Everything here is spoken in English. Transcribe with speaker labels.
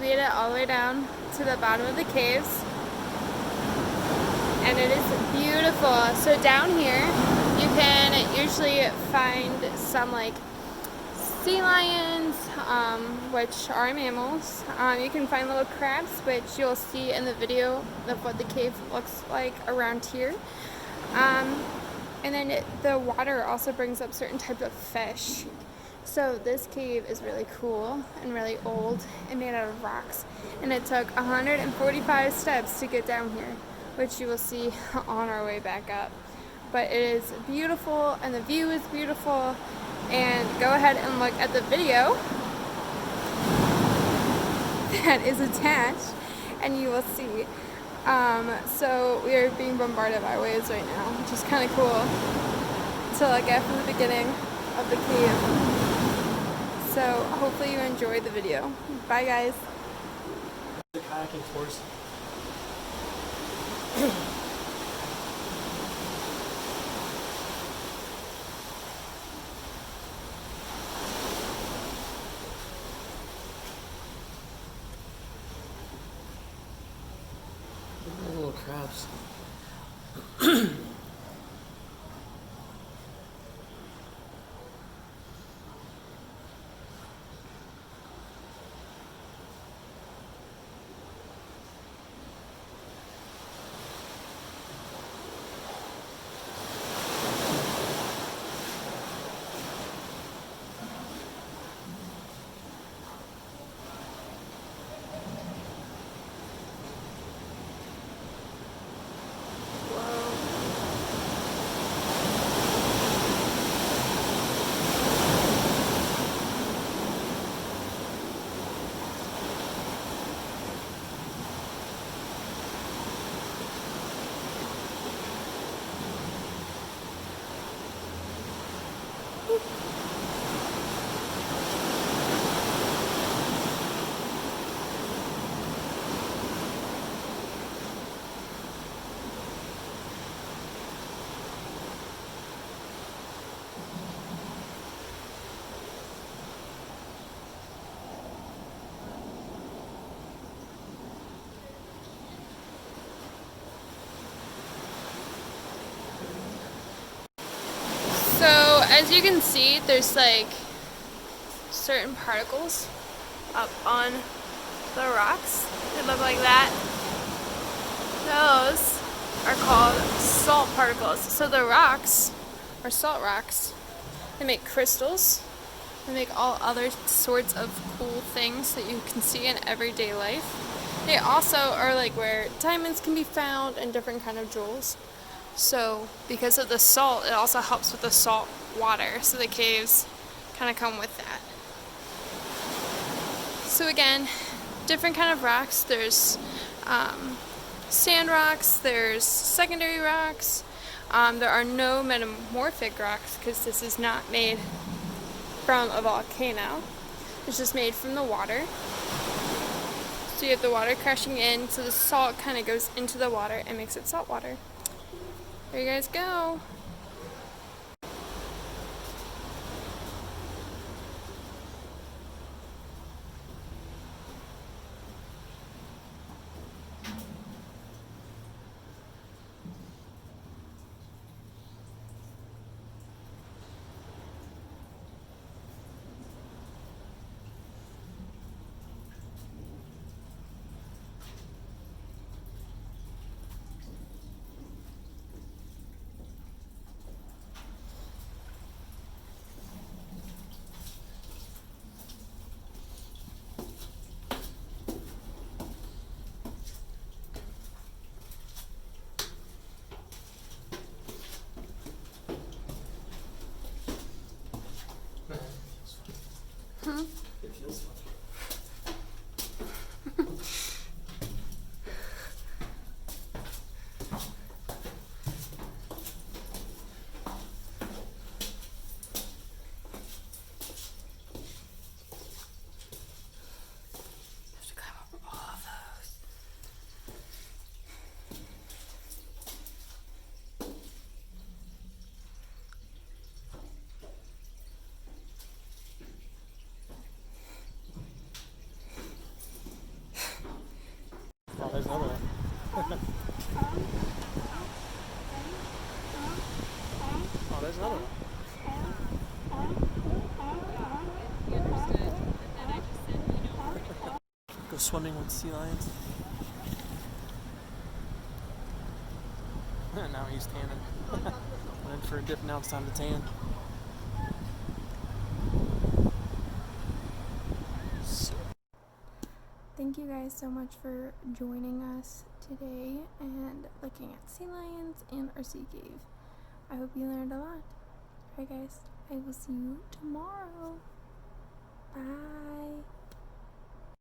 Speaker 1: made it all the way down to the bottom of the caves. And it is beautiful. So down here, you can usually find some like sea lions, which are mammals. You can find little crabs, which you'll see in the video of what the cave looks like around here. And then the water also brings up certain types of fish. So this cave is really cool and really old and made out of rocks. And it took 145 steps to get down here, which you will see on our way back up. But it is beautiful and the view is beautiful. And go ahead and look at the video that is attached and you will see. So we are being bombarded by waves right now, which is kind of cool to look at from the beginning of the cave. So hopefully you enjoyed the video. Bye guys.
Speaker 2: The kayaking course. Little crabs.
Speaker 1: So as you can see, there's like certain particles up on the rocks. They look like that. Those are called salt particles. So the rocks are salt rocks. They make crystals. They make all other sorts of cool things that you can see in everyday life. They also are like where diamonds can be found and different kind of jewels. So because of the salt, it also helps with the salt water. So the caves kind of come with that. So again, different kind of rocks. There's sand rocks, there's secondary rocks. There are no metamorphic rocks because this is not made from a volcano. It's just made from the water. So you have the water crashing in, so the salt kind of goes into the water and makes it salt water. There you guys go.
Speaker 2: It feels fun.
Speaker 1: Have to climb over all of those.
Speaker 2: Go swimming with sea lions. Now he's tanning. Went in for a dip, now it's time to tan.
Speaker 1: Thank you guys so much for joining us today and looking at sea lions and our sea cave. I hope you learned a lot. Alright guys, I will see you tomorrow. Bye.